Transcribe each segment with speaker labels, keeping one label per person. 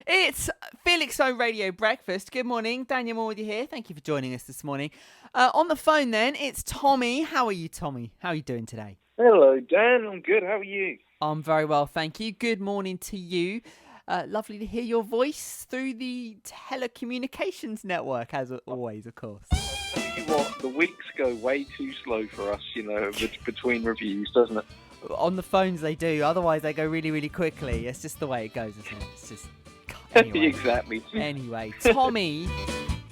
Speaker 1: It's Felixstowe Radio Breakfast. Good morning. Daniel Moore with you here. Thank you for joining us this morning. On the phone then, it's Tommy. How are you, Tommy? How are you doing today?
Speaker 2: Hello, Dan. I'm good. How are you?
Speaker 1: I'm very well, thank you. Good morning to you. Lovely to hear your voice through the telecommunications network, as always, of course.
Speaker 2: I'll tell you what, the weeks go way too slow for us, between reviews, doesn't it?
Speaker 1: On the phones they do, otherwise they go really, really quickly. It's just the way it goes, isn't it? It's just... Anyway.
Speaker 2: Exactly.
Speaker 1: Anyway, Tommy,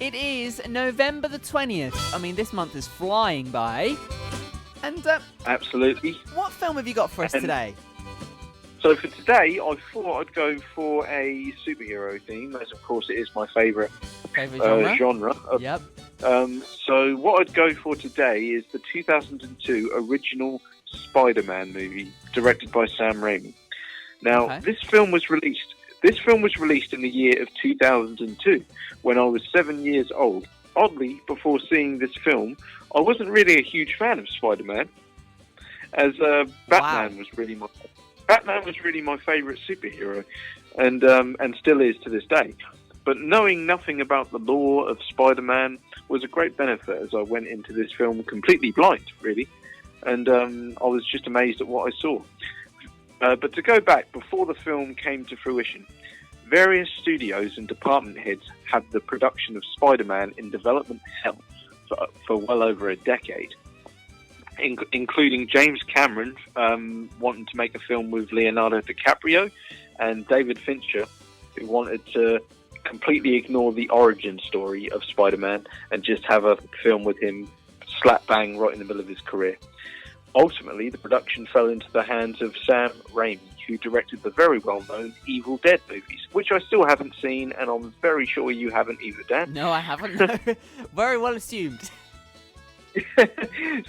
Speaker 1: it is November the 20th. I mean, this month is flying by. And
Speaker 2: absolutely.
Speaker 1: What film have you got for us today?
Speaker 2: So for today, I thought I'd go for a superhero theme, as of course it is my favourite genre.
Speaker 1: Yep.
Speaker 2: So what I'd go for today is the 2002 original Spider-Man movie, directed by Sam Raimi. Now, This film was released in the year of 2002, when I was 7 years old. Oddly, before seeing this film, I wasn't really a huge fan of Spider-Man, as Batman was really my favourite superhero, and still is to this day. But knowing nothing about the lore of Spider-Man was a great benefit, as I went into this film completely blind, really, and I was just amazed at what I saw. But to go back, before the film came to fruition, various studios and department heads had the production of Spider-Man in development hell for well over a decade, including James Cameron wanting to make a film with Leonardo DiCaprio, and David Fincher, who wanted to completely ignore the origin story of Spider-Man and just have a film with him slap bang right in the middle of his career. Ultimately, the production fell into the hands of Sam Raimi, who directed the very well-known Evil Dead movies, which I still haven't seen, and I'm very sure you haven't either, Dan.
Speaker 1: No, I haven't. No. Very well assumed.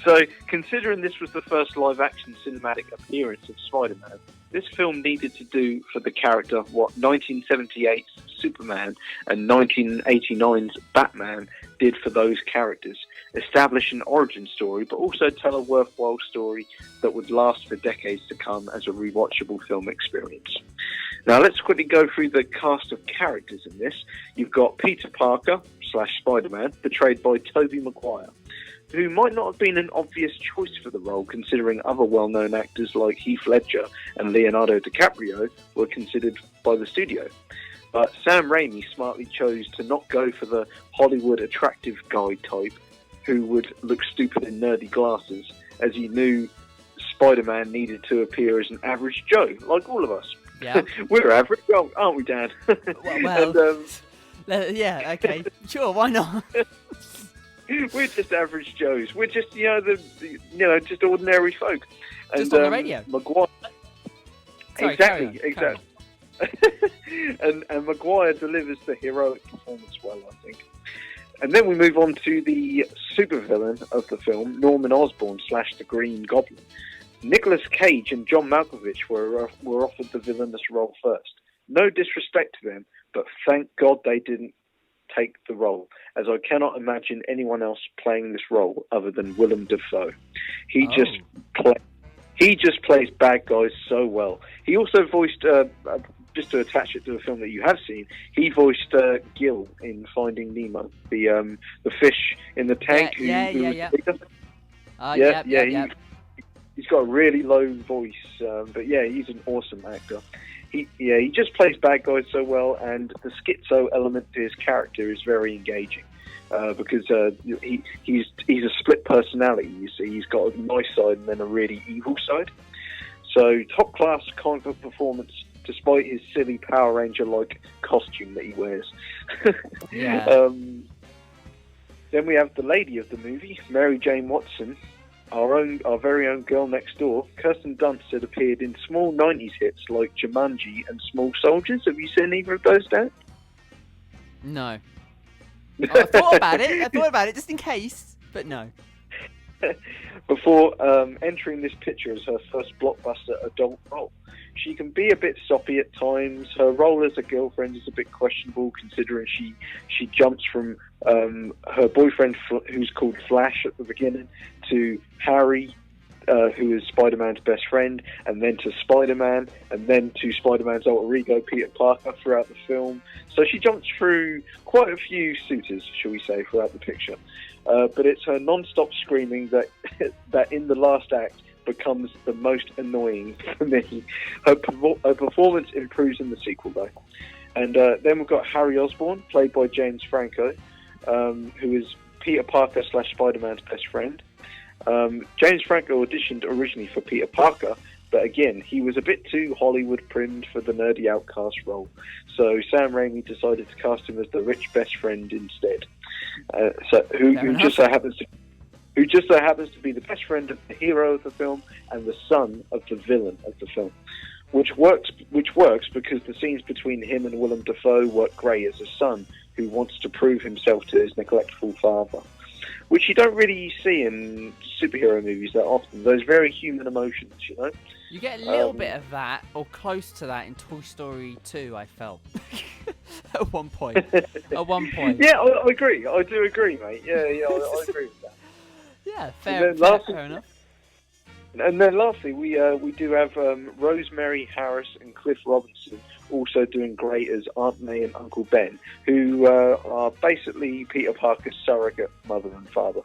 Speaker 2: So, considering this was the first live-action cinematic appearance of Spider-Man, this film needed to do for the character what 1978's Superman and 1989's Batman did for those characters. Establish an origin story, but also tell a worthwhile story that would last for decades to come as a rewatchable film experience. Now, let's quickly go through the cast of characters in this. You've got Peter Parker / Spider-Man, portrayed by Tobey Maguire, who might not have been an obvious choice for the role, considering other well-known actors like Heath Ledger and Leonardo DiCaprio were considered by the studio. But Sam Raimi smartly chose to not go for the Hollywood attractive guy type who would look stupid in nerdy glasses, as he knew Spider-Man needed to appear as an average Joe, like all of us.
Speaker 1: Yeah.
Speaker 2: We're average, aren't we, Dan?
Speaker 1: Well, yeah, okay. Sure, why not?
Speaker 2: We're just average Joes. We're just, just ordinary folk.
Speaker 1: Just on the radio.
Speaker 2: Maguire.
Speaker 1: Sorry,
Speaker 2: exactly. and Maguire delivers the heroic performance well, I think. And then we move on to the supervillain of the film, Norman Osborn / the Green Goblin. Nicolas Cage and John Malkovich were offered the villainous role first. No disrespect to them, but thank God they didn't take the role, as I cannot imagine anyone else playing this role other than Willem Dafoe. He just plays bad guys so well. He also voiced, just to attach it to the film that you have seen, he voiced Gil in Finding Nemo, the fish in the tank. He's got a really low voice, but yeah, he's an awesome actor. He just plays bad guys so well, and the schizo element to his character is very engaging, because he's a split personality. You see, he's got a nice side and then a really evil side. So top class comic book performance, despite his silly Power Ranger-like costume that he wears.
Speaker 1: Yeah.
Speaker 2: Then we have the lady of the movie, Mary Jane Watson, our very own girl next door. Kirsten Dunst had appeared in small 90s hits like Jumanji and Small Soldiers. Have you seen either of those, Dan?
Speaker 1: No. I thought about it just in case, but no.
Speaker 2: Before entering this picture as her first blockbuster adult role. She can be a bit soppy at times. Her role as a girlfriend is a bit questionable, considering she jumps from her boyfriend, who's called Flash at the beginning, to Harry, who is Spider-Man's best friend, and then to Spider-Man, and then to Spider-Man's alter ego, Peter Parker, throughout the film. So she jumps through quite a few suitors, shall we say, throughout the picture. But it's her non-stop screaming that that in the last act becomes the most annoying for me. Her performance improves in the sequel, though. And then we've got Harry Osborn, played by James Franco, who is Peter Parker / Spider-Man's best friend. James Franco auditioned originally for Peter Parker, but again, he was a bit too Hollywood-primed for the nerdy outcast role. So Sam Raimi decided to cast him as the rich best friend instead. Who just so happens to be the best friend of the hero of the film and the son of the villain of the film. Which works because the scenes between him and Willem Dafoe work great as a son who wants to prove himself to his neglectful father, which you don't really see in superhero movies that often. Those very human emotions, you know.
Speaker 1: You get a little bit of that, or close to that, in Toy Story 2, I felt. At one point.
Speaker 2: Yeah, I agree. I do agree, mate. Yeah, I agree with that.
Speaker 1: Yeah, fair enough.
Speaker 2: And then lastly, we do have Rosemary Harris and Cliff Robinson also doing great as Aunt May and Uncle Ben, who are basically Peter Parker's surrogate mother and father.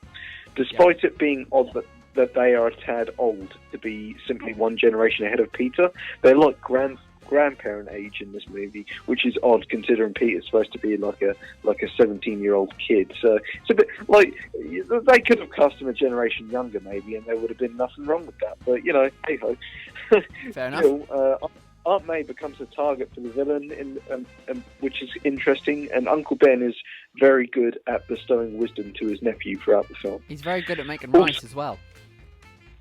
Speaker 2: Despite it being odd that they are a tad old to be simply one generation ahead of Peter, they're like grandparent age in this movie, which is odd considering Peter's supposed to be like a 17-year-old kid. So it's a bit like they could have cast him a generation younger maybe, and there would have been nothing wrong with that. But you know, hey ho.
Speaker 1: Fair enough.
Speaker 2: Aunt May becomes a target for the villain, which is interesting, and Uncle Ben is very good at bestowing wisdom to his nephew throughout the film.
Speaker 1: He's very good at making rice as well.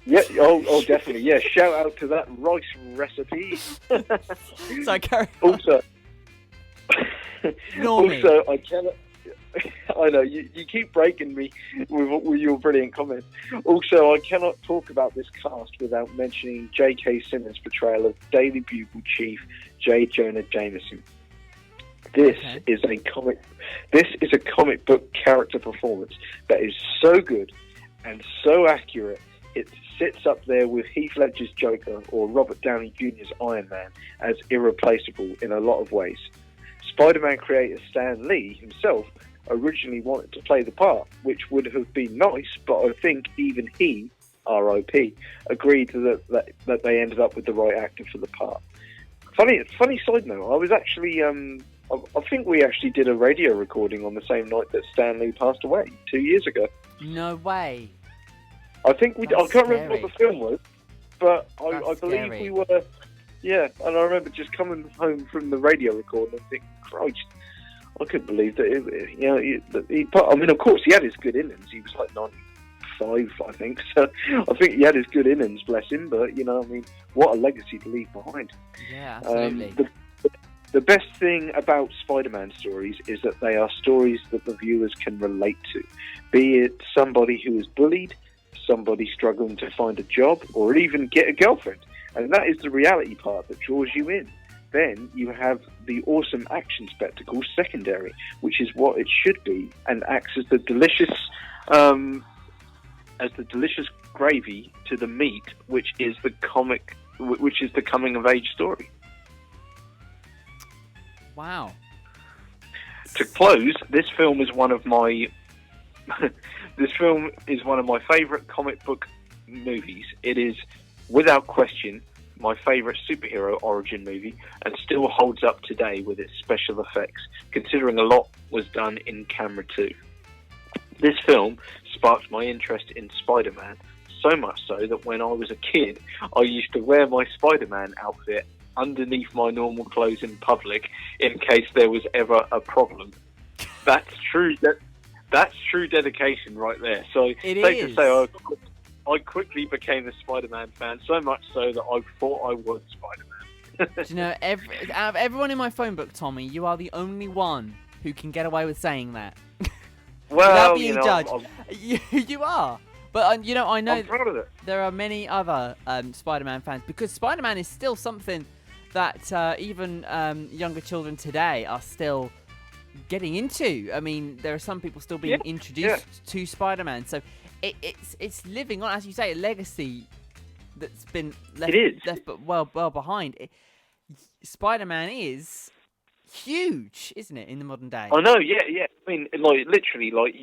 Speaker 2: Yeah, oh, definitely. Yeah, shout out to that rice recipe.
Speaker 1: So carry on.
Speaker 2: Also, I cannot. I know you keep breaking me with your brilliant comments. Also, I cannot talk about this cast without mentioning J.K. Simmons' portrayal of Daily Bugle chief J. Jonah Jameson. This is a comic book character performance that is so good and so accurate. It sits up there with Heath Ledger's Joker or Robert Downey Jr.'s Iron Man as irreplaceable in a lot of ways. Spider-Man creator Stan Lee himself originally wanted to play the part, which would have been nice, but I think even he, R.I.P., agreed that they ended up with the right actor for the part. Funny side note, I was actually, I think we actually did a radio recording on the same night that Stan Lee passed away, 2 years ago.
Speaker 1: No way.
Speaker 2: I think I can't
Speaker 1: scary.
Speaker 2: remember what the film was, but I believe
Speaker 1: scary.
Speaker 2: we were, yeah, and I remember just coming home from the radio recording and thinking, Christ, I couldn't believe that, I mean, of course, he had his good innings. He was like 95, I think, so I think he had his good innings, bless him, but, you know, I mean, what a legacy to leave behind.
Speaker 1: Yeah, absolutely.
Speaker 2: The best thing about Spider-Man stories is that they are stories that the viewers can relate to, be it somebody who is bullied, somebody struggling to find a job, or even get a girlfriend. And that is the reality part that draws you in. Then you have the awesome action spectacle secondary, which is what it should be, and acts as the delicious gravy to the meat, which is the coming of age story.
Speaker 1: Wow.
Speaker 2: To close, this film is one of my favourite comic book movies. It is, without question, my favourite superhero origin movie, and still holds up today with its special effects, considering a lot was done in camera too. This film sparked my interest in Spider-Man, so much so that when I was a kid, I used to wear my Spider-Man outfit underneath my normal clothes in public in case there was ever a problem. That's true. That's true dedication right there. So safe to say, I quickly became a Spider-Man fan, so much so that I thought I was Spider-Man.
Speaker 1: Do you know, out of everyone in my phone book, Tommy, you are the only one who can get away with saying that.
Speaker 2: Well,
Speaker 1: without being judged. You are. But, you know, I know
Speaker 2: I'm proud of it.
Speaker 1: There are many other Spider-Man fans, because Spider-Man is still something that even younger children today are still getting into. I mean, there are some people still being introduced to Spider-Man, so it's living on, as you say, a legacy that's been left but well behind. Spider-Man is huge, isn't it, in the modern day?
Speaker 2: I know, yeah. I mean, like, literally, like,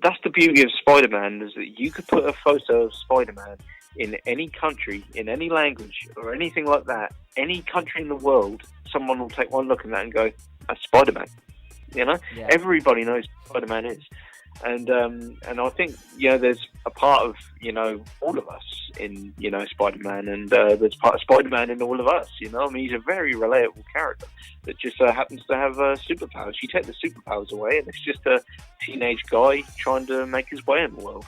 Speaker 2: that's the beauty of Spider-Man, is that you could put a photo of Spider-Man in any country, in any language, or anything like that, any country in the world, someone will take one look at that and go, that's Spider-Man. You know? Yeah. Everybody knows Spider-Man is. And I think, there's a part of, all of us in, Spider-Man, and there's part of Spider-Man in all of us, I mean, he's a very relatable character that just happens to have superpowers. You take the superpowers away, and it's just a teenage guy trying to make his way in the world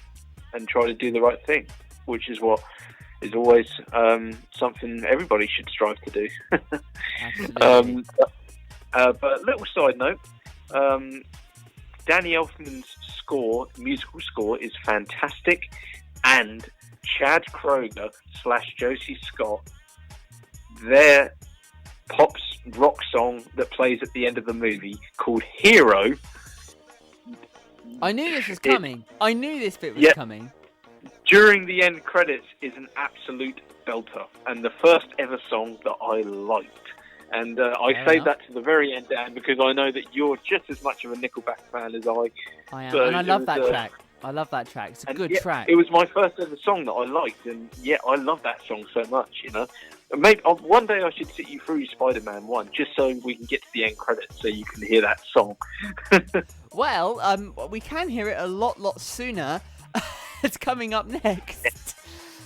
Speaker 2: and try to do the right thing, which is what is always something everybody should strive to do.
Speaker 1: Absolutely.
Speaker 2: But little side note, Danny Elfman's musical score is fantastic, and Chad Kroeger / Josie Scott, their pop rock song that plays at the end of the movie called Hero.
Speaker 1: I knew this was coming. I knew this bit was coming.
Speaker 2: During the end credits is an absolute belter, and the first ever song that I liked. And I say that to the very end, Dan, because I know that you're just as much of a Nickelback fan as I.
Speaker 1: I am, and I love that track. I love that track. It's a good track.
Speaker 2: It was my first ever song that I liked, and I love that song so much, Maybe one day I should sit you through Spider-Man 1, just so we can get to the end credits, so you can hear that song.
Speaker 1: Well, we can hear it a lot sooner. It's coming up next.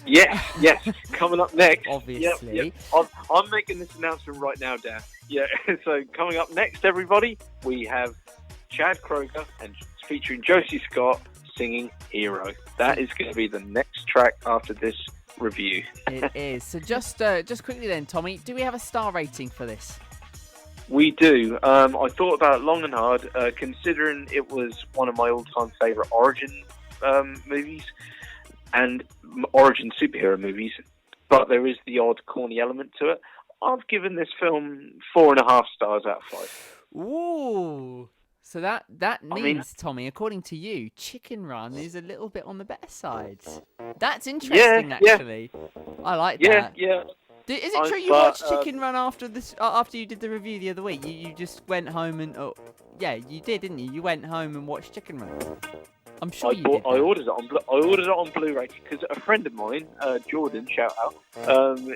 Speaker 2: Yes. Coming up next.
Speaker 1: Obviously.
Speaker 2: Yep. I'm making this announcement right now, Dan. Yeah. So coming up next, everybody, we have Chad Kroeger and featuring Josie Scott singing Hero. That is going to be the next track after this review.
Speaker 1: It is. So just quickly then, Tommy, do we have a star rating for this?
Speaker 2: We do. I thought about it long and hard, considering it was one of my all-time favourite origin movies and origin superhero movies, but there is the odd corny element to it. I've given this film 4.5 stars out of 5.
Speaker 1: Ooh. So that means, Tommy, according to you, Chicken Run is a little bit on the better side. That's interesting, actually. I like that.
Speaker 2: Yeah.
Speaker 1: Is it true you watched Chicken Run after you did the review the other week? You just went home and... Oh, yeah, you did, didn't you? You went home and watched Chicken Run. I'm sure you did.
Speaker 2: I ordered it on Blu-ray because a friend of mine, Jordan, shout out,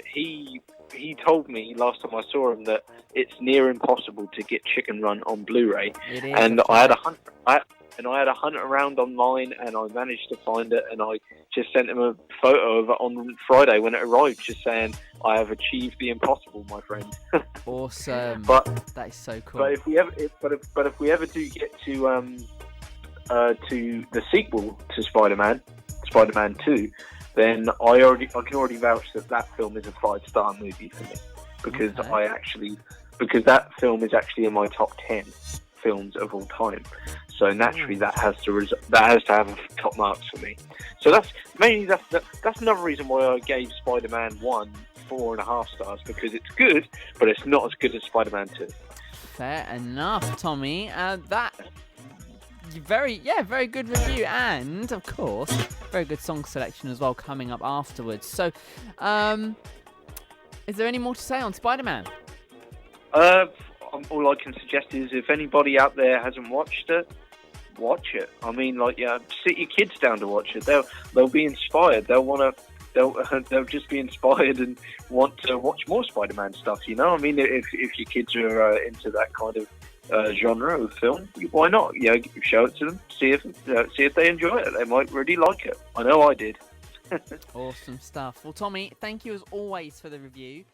Speaker 2: he told me last time I saw him that it's near impossible to get Chicken Run on Blu-ray.
Speaker 1: It is,
Speaker 2: and I had a hunt around online, and I managed to find it, and I just sent him a photo of it on Friday when it arrived, just saying, I have achieved the impossible, my friend.
Speaker 1: Awesome.
Speaker 2: But
Speaker 1: that is so cool.
Speaker 2: But if we ever do get to the sequel to Spider-Man 2, then I can already vouch that film is a 5-star movie for me, because because that film is actually in my top 10 films of all time. So naturally, that has to have top marks for me. So that's another reason why I gave Spider-Man 1 4.5 stars, because it's good, but it's not as good as Spider-Man 2.
Speaker 1: Fair enough, Tommy. Very good review, and of course, very good song selection as well coming up afterwards. So, is there any more to say on Spider-Man?
Speaker 2: All I can suggest is, if anybody out there hasn't watched it, watch it. I mean, sit your kids down to watch it. They'll be inspired. They'll just be inspired and want to watch more Spider-Man stuff. I mean, if your kids are into that kind of genre of film, why not? Show it to them. See if they enjoy it. They might really like it. I know I did.
Speaker 1: Awesome stuff. Well, Tommy, thank you as always for the review.